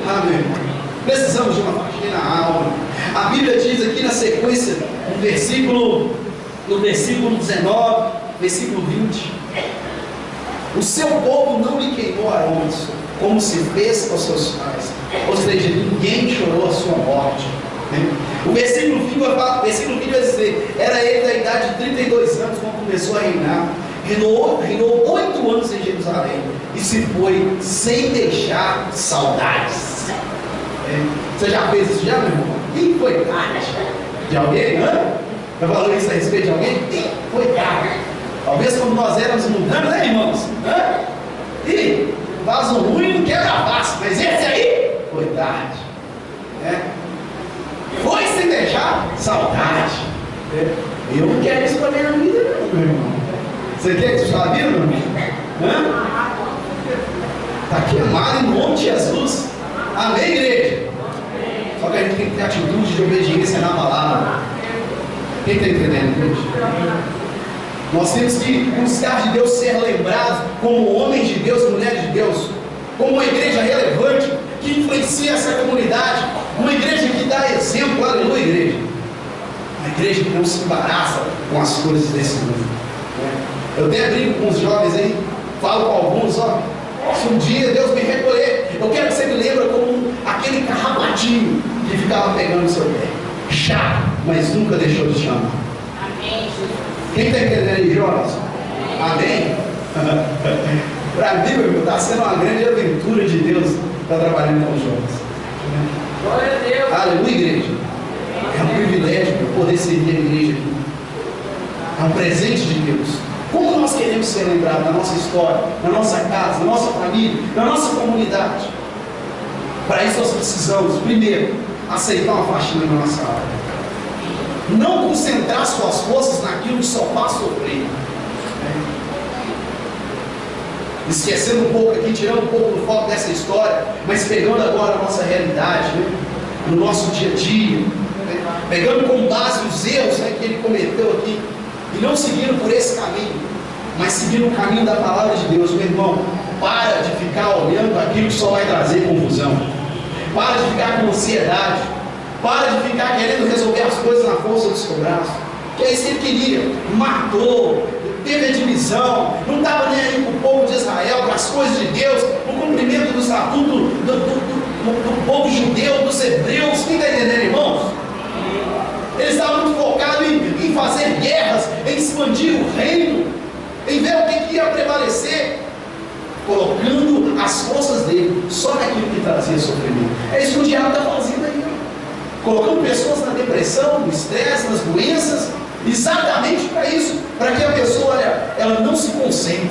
Amém. Precisamos de uma faxina na alma. A Bíblia diz aqui na sequência, no versículo 19, versículo 20: o seu povo não lhe queimou aromas, como se fez com seus pais. Ou seja, ninguém chorou a sua morte. O versículo 20 vai dizer: era ele da idade de 32 anos quando começou a reinar. Reinou 8 anos em Jerusalém e se foi sem deixar saudades. Você já fez isso já, meu irmão? Quem foi tarde? De alguém? Já falou isso a respeito de alguém? Quem foi tarde? Talvez quando nós éramos mudando, né, irmãos? E vaso ruim não quebra vaso, mas esse aí foi tarde. Foi sem deixar saudade. Eu não quero isso para minha vida, não, meu irmão. Você quer que isso para a vida, meu irmão? Está queimado em nome de Jesus. Amém, igreja? Só que a gente tem que ter atitude de obediência na palavra. Quem está entendendo, igreja? Nós temos que buscar de Deus ser lembrados como homens de Deus, mulheres de Deus, como uma igreja relevante que influencia essa comunidade, uma igreja que dá exemplo. Aleluia, igreja. Uma igreja que não se embaraça com as coisas desse mundo. Eu até brinco com os jovens aí, falo com alguns, ó, se um dia Deus me recolher, eu quero que você me lembre como aquele carrapatinho que ficava pegando o seu pé, chato, mas nunca deixou de chamar. Amém. Quem está entendendo aí, jovens? Amém? Para mim, meu irmão, está sendo uma grande aventura de Deus estar trabalhando com os jovens. Glória a Deus. Aleluia, igreja. É um privilégio poder servir a igreja aqui. É um presente de Deus. Como nós queremos ser lembrados na nossa história, na nossa casa, na nossa família, na nossa comunidade? Para isso nós precisamos, primeiro, aceitar uma faxina na nossa alma. Não concentrar suas forças naquilo que só faz sofrer. Esquecendo um pouco aqui, tirando um pouco do foco dessa história, mas pegando agora a nossa realidade, no nosso dia a dia, pegando como base os erros que ele cometeu aqui, e não seguindo por esse caminho, mas seguindo o caminho da palavra de Deus. Meu irmão, para de ficar olhando aquilo que só vai trazer confusão, para de ficar com ansiedade, para de ficar querendo resolver as coisas na força do seu braço, que é isso que ele queria. Matou, teve a divisão, não estava nem aí para o povo de Israel, para as coisas de Deus, para o cumprimento do estatuto do povo judeu, dos hebreus. Quem está entendendo, irmãos? Eles estavam muito focados em fazer guerras, em expandir o reino, em ver o que ia prevalecer, colocando as forças dele só naquilo que trazia sofrimento. É isso que o diabo está fazendo aí, colocando pessoas na depressão, no estresse, nas doenças, exatamente para isso, para que a pessoa, olha, ela não se concentre,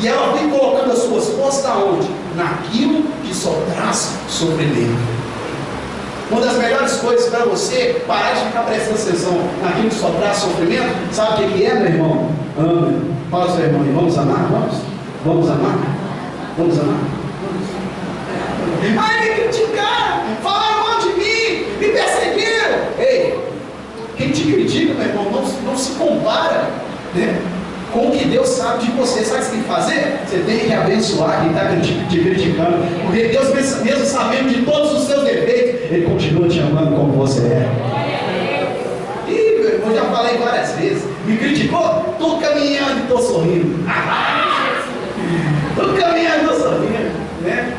e ela vem colocando as suas forças aonde? Naquilo que só traz sofrimento. Uma das melhores coisas para você parar de ficar prestando atenção naquilo que só traz sofrimento, sabe o que é, meu irmão? Ame. Fala ao seu irmão, vamos amar? Vamos amar? Vamos amar? Ai, me criticaram, falaram mal de mim, me perseguiram. Ei, quem te critica, meu irmão, não se compara, né, com o que Deus sabe de você. Sabe o que você tem que fazer? Você tem que abençoar quem está te criticando, porque Deus, mesmo sabendo de todos os seus defeitos, Ele continua te amando como você é. Ih, meu irmão, já falei várias vezes. Me criticou? Estou caminhando e estou sorrindo. Estou caminhando e estou sorrindo, né?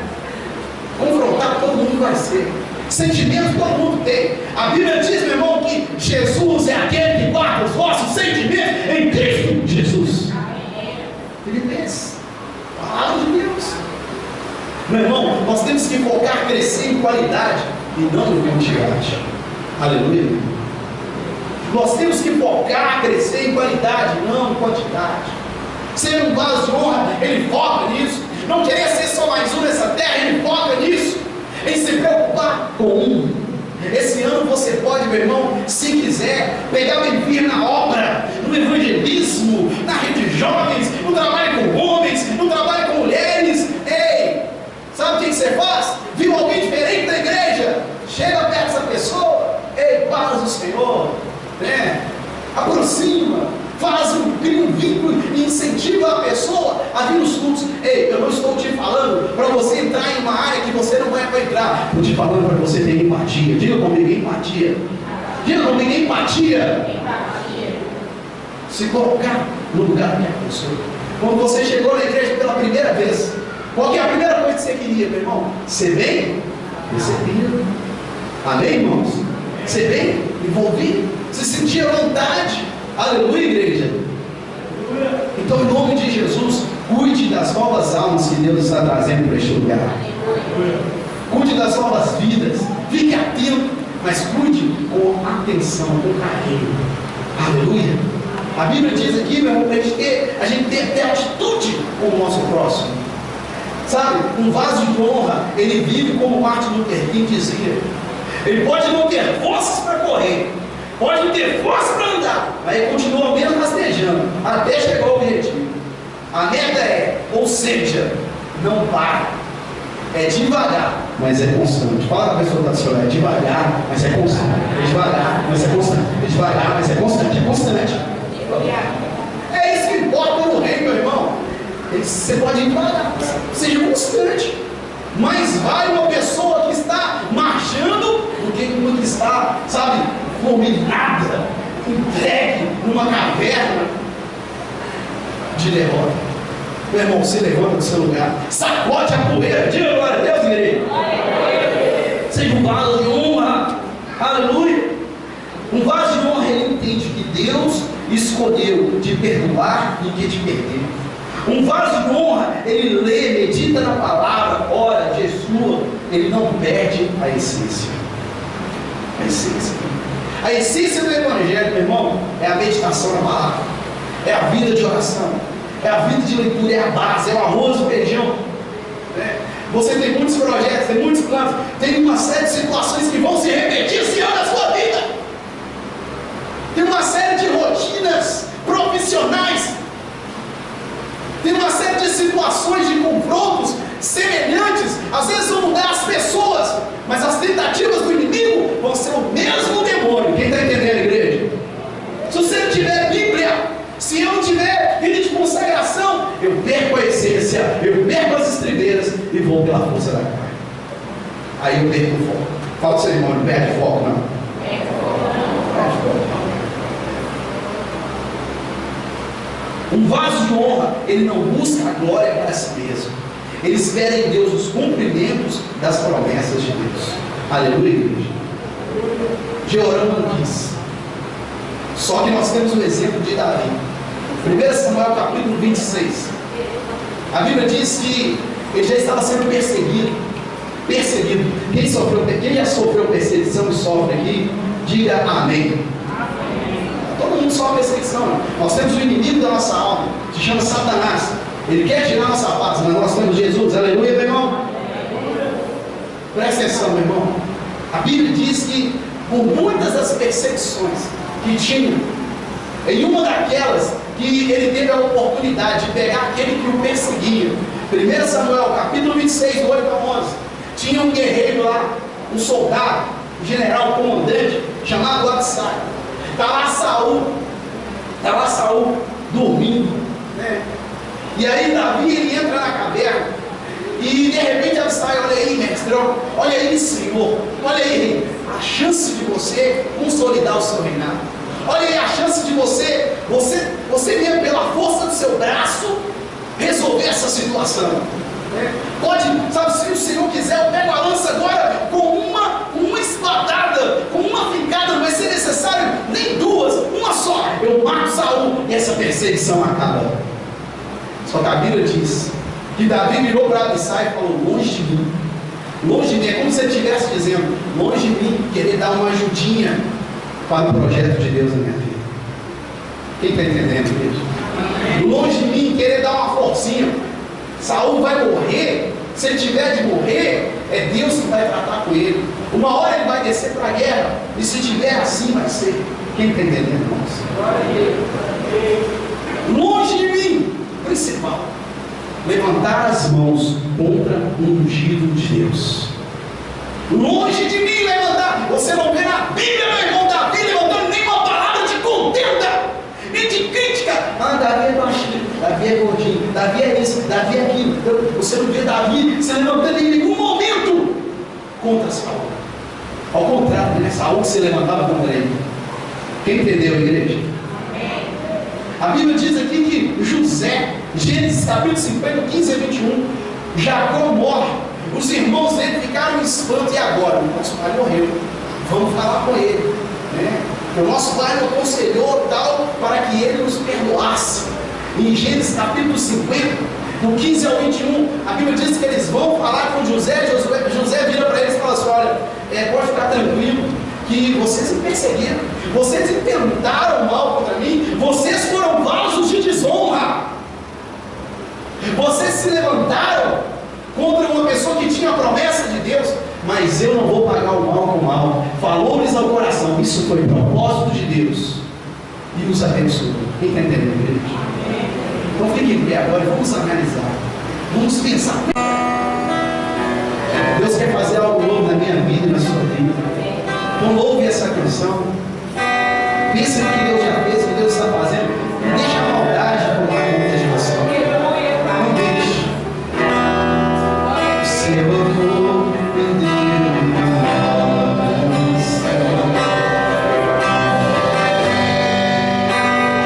Confrontar todo mundo vai ser. Sentimento todo mundo tem. A Bíblia diz, meu irmão, que Jesus é aquele que guarda os vossos sentimentos em Cristo Jesus. Filipenses, palavra de Deus. Meu irmão, nós temos que focar, crescer em qualidade e não em quantidade. Aleluia. Nós temos que focar, crescer em qualidade, não em quantidade. Ser um vaso de honra, ele foca nisso. Não querer ser só mais um nessa terra, ele foca nisso. Em se preocupar com um. Esse ano você pode, meu irmão, se quiser, pegar bem firme na obra, no evangelismo, na rede de jovens, no trabalho com homens, no trabalho com mulheres. Ei, sabe o que você faz? Viu alguém diferente na igreja? Chega perto dessa pessoa, ei, paz do Senhor, né? Aproxima, cria um vínculo e incentiva a pessoa a vir nos cultos. Ei, eu não estou te falando para você entrar em uma área que você não vai entrar. Estou te falando para você ter empatia. Diga comigo, empatia. Diga comigo, empatia. Se colocar no lugar da minha pessoa. Quando você chegou na igreja pela primeira vez, qual que é a primeira coisa que você queria, meu irmão? Ser bem recebido. Amém, irmãos? Ser bem envolvido. Se sentir à vontade. Aleluia, igreja. Então, em nome de Jesus, cuide das novas almas que Deus está trazendo para este lugar. Cuide das novas vidas. Fique atento, mas cuide com atenção, com carinho. Aleluia. A Bíblia diz aqui, meu irmão, para a gente ter atitude com o nosso próximo. Sabe, um vaso de honra, ele vive como Martin Luther King dizia. Ele pode não ter forças para correr, pode não ter força para andar, mas ele continua mesmo rastejando, até chegar ao objetivo. A meta é, ou seja, não para, é devagar, mas é constante. Fala para a pessoa que está do seu lado, é devagar, mas é constante. É devagar, mas é constante. É devagar, mas é constante. É constante. É isso que importa no reino, meu irmão. Você pode ir devagar, seja constante. Mais vale uma pessoa que está marchando do que uma que está, sabe, fulminada, entregue numa caverna de derrota. Meu irmão, se levanta do seu lugar, sacode a poeira, diga glória a Deus, igreja. Seja um vaso de honra, aleluia. Um vaso de honra, ele entende que Deus escolheu te perdoar e que te perder. Um vaso de honra, ele lê, medita na palavra, ora, jejua, ele não perde a essência. A essência. A essência do Evangelho, meu irmão, é a meditação na palavra, é a vida de oração, é a vida de leitura, é a base, é o arroz, o feijão. Você tem muitos projetos, tem muitos planos, tem uma série de situações que vão se repetir esse ano na sua vida. Tem uma série de rotinas profissionais. Tem uma série de situações de confrontos semelhantes. Às vezes vão mudar as pessoas, mas as tentativas do inimigo vão ser o mesmo demônio. Quem está entendendo, igreja? Se você não tiver Bíblia, se eu não tiver vida de consagração, eu perco a essência, eu perco as estribeiras e vou pela força da carne. Aí eu perco o foco. Fala para o seu irmão, não perde foco, não. Perde foco. Um vaso de honra, ele não busca a glória para si mesmo. Ele espera em Deus os cumprimentos das promessas de Deus. Aleluia, igreja. Jeorão não quis. Só que nós temos o exemplo de Davi. 1 Samuel capítulo 26. A Bíblia diz que ele já estava sendo perseguido. Quem já sofreu perseguição e sofre aqui, diga amém. Todo mundo sofre perseguição. Nós temos o inimigo da nossa alma, se chama Satanás. Ele quer tirar nossa paz, mas nós temos Jesus. Aleluia, meu irmão. Presta atenção, meu irmão. A Bíblia diz que por muitas das perseguições que tinham, em uma daquelas que ele teve a oportunidade de pegar aquele que o perseguia. 1 Samuel capítulo 26, 8 a 11. Tinha um guerreiro lá, um soldado, um general, um comandante, chamado Abissai. Está lá Saul dormindo, né? E aí Davi, ele entra na caverna e de repente Abissai, olha aí, mestre, olha aí, Senhor, olha aí, a chance de você consolidar o seu reinado. Olha aí a chance de você mesmo pela força do seu braço resolver essa situação, né? Pode, sabe, se o Senhor quiser, eu pego a lança agora com uma espadada, com uma fincada, não vai ser necessário nem duas, uma só, eu mato Saul e essa perseguição acaba. Só que a Bíblia diz que Davi virou para Abissai e falou: longe de mim, é como se ele estivesse dizendo, longe de mim, querer dar uma ajudinha, para o projeto de Deus na minha vida. Quem está entendendo, igreja? Longe de mim querer dar uma forcinha. Saul vai morrer. Se ele tiver de morrer, é Deus que vai tratar com ele. Uma hora ele vai descer para a guerra. E se tiver assim, vai ser. Quem está entendendo, irmãos? Longe de mim, principal, levantar as mãos contra um ungido de Deus. Longe de mim levantar. Você não vê na Bíblia, meu irmão, Davi levantando nenhuma palavra de contenda, nem de crítica. Ah, Davi é baixinho, Davi é gordinho, Davi é isso, Davi é aquilo. Você não vê Davi se levantando em nenhum momento contra Saul. Ao contrário, né? Saul se levantava contra ele. Quem entendeu, igreja? A Bíblia diz aqui que José, Gênesis capítulo 50, 15 a 21, Jacó morre. Os irmãos dele ficaram em espanto. E agora? O nosso pai morreu. Vamos falar com ele, né? O nosso pai nos aconselhou tal para que ele nos perdoasse. Em Gênesis capítulo 50, do 15 ao 21, a Bíblia diz que eles vão falar com José. José vira para eles e fala assim: olha, pode ficar tranquilo, que vocês me perseguiram, vocês intentaram mal contra mim, vocês foram vasos de desonra, vocês se levantaram contra uma pessoa que tinha a promessa de Deus, mas eu não vou pagar o mal com o mal. Falou-lhes ao coração. Isso foi propósito de Deus e os abençoou. Quem está entendendo, igreja? Então fique em pé agora e vamos analisar, vamos pensar. Deus quer fazer algo novo na minha vida e na sua vida. Então ouve essa canção, pensa no que Deus já fez, o que Deus está fazendo. Não deixa a maldade tomar conta de você. Não deixe. Seu amor me deu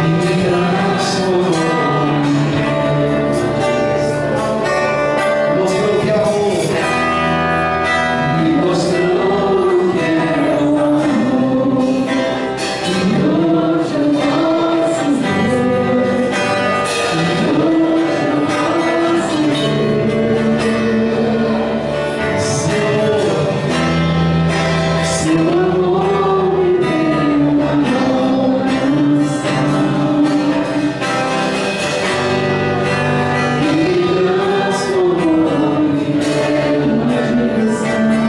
e me transformou. Mostrou que é amor. Me mostrou que é amor. E hoje eu posso ver. E hoje eu posso ver. Seu amor me deu uma canção e me transformou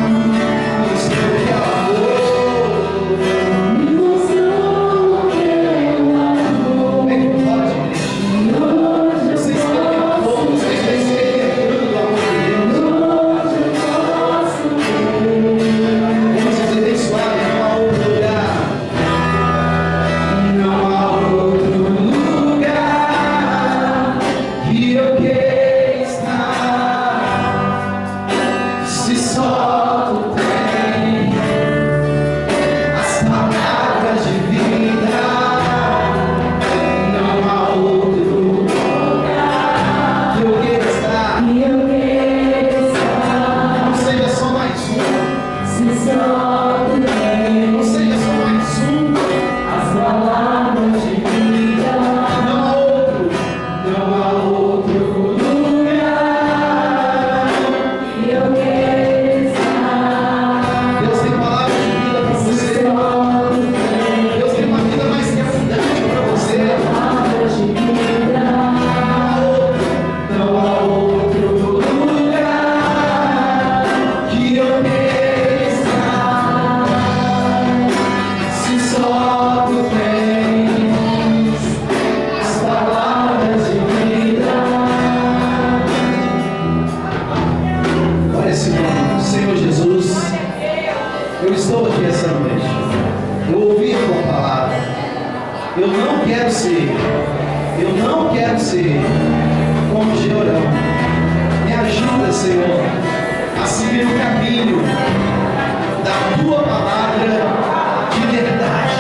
em uma missão. Mostrou que é amor. Me mostrou que é amor. Como é que pode, igreja? Vocês estão em fogo, vocês estão experimentando o amor de Deus. Vamos dizer bem suave: não há outro lugar. Não há outro lugar que eu queira estar, se só tu tens as palavras de vida. Não há outro lugar que eu queira estar. Não seja só mais um. Não seja só mais um. Não há outro lugar. Deus tem palavras de vida para você. Deus tem uma vida mais que abundante para você. Não há outro lugar que eu queira estar, se só tu tens as palavras de vida. Olha esse nome, Senhor Jesus, eu estou aqui essa noite. Eu ouvi a tua palavra. Eu não quero ser como Jeorão. Me ajuda, Senhor, a seguir o caminho da tua palavra de verdade.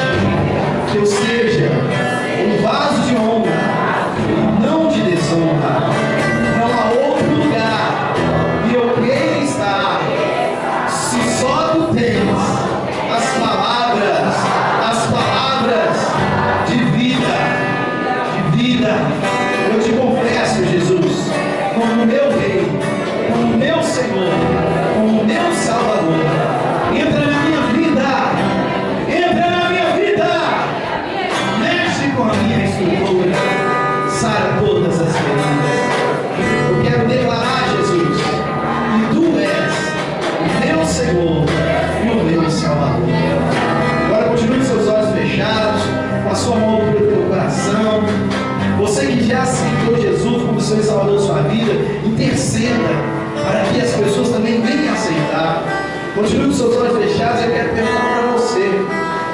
Que eu seja um vaso de honra e não de desonra. Não há outro lugar que eu queira estar, se só tu tens as palavras de vida. Eu te confesso, Jesus, como meu Rei, como meu Senhor, como meu Salvador. Entra na minha vida, entra na minha vida.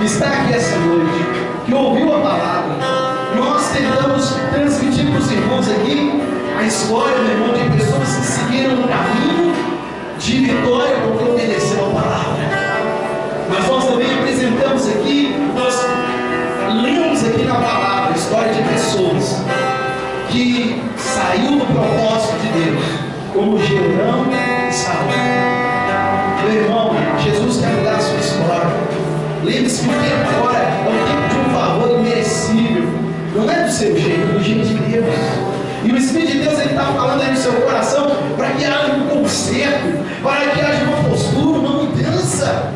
que está aqui essa noite, que ouviu a palavra. Nós tentamos transmitir para os irmãos aqui a história, meu irmão, de pessoas que seguiram um caminho de vitória porque obedeceram a palavra. Mas nós também apresentamos aqui, nós lemos aqui na palavra a história de pessoas que saiu do propósito de Deus, como Georão e Saul. Meu irmão, Jesus quer mudar a sua história. Lembre-se que o tempo agora é o tempo de um favor imerecível. Não é do seu jeito, é do jeito de Deus. E o Espírito de Deus está falando aí no seu coração para que haja um conserto, para que haja uma postura, uma mudança.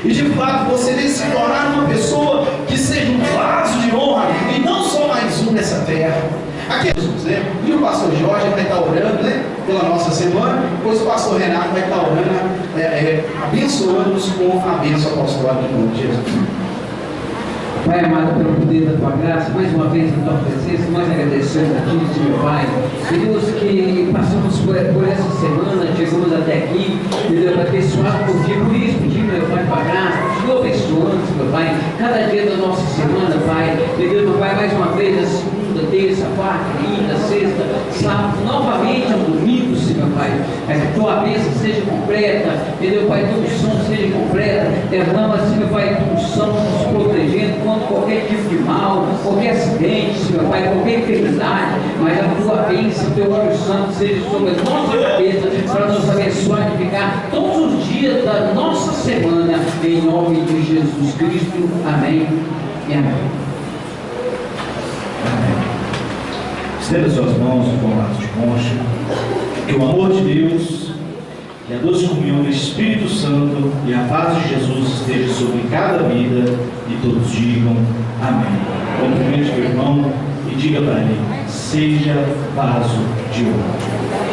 E de fato você deve se tornar uma pessoa que seja um vaso de honra e não só mais um nessa terra. Aqui Jesus, né? E o pastor Jorge vai estar orando, né? Pela nossa semana, depois o pastor Renato vai estar orando, abençoando-nos com a bênção apostólica em nome de Jesus. Pai amado, pelo poder da tua graça, mais uma vez na tua presença, nós agradecemos a ti, meu Pai. Deus, que passamos por essa semana, chegamos até aqui, Deus, abençoado por ti, por isso, pedimos, meu Pai, tua graça, continua abençoando, meu Pai, cada dia da nossa semana, Pai. Deus, meu Pai, mais uma vez, a segunda, terça, quarta, quinta, sexta, sábado, novamente ao domingo, Senhor Pai. Mas que tua bênção seja completa, meu Pai, tua unção seja completa, derrama, Senhor Pai, tua unção nos protegendo contra qualquer tipo de mal, qualquer acidente, Senhor Pai, qualquer enfermidade, mas a tua bênção, teu olho santo seja sobre a nossa cabeça, para nos abençoar e ficar todos os dias da nossa semana, em nome de Jesus Cristo. Amém e amém. Amém. Estenda suas mãos no formato de concha. Que o amor de Deus e a doce comunhão do Espírito Santo e a paz de Jesus esteja sobre cada vida e todos digam amém. Cumprimente meu irmão e diga para ele: seja vaso de honra.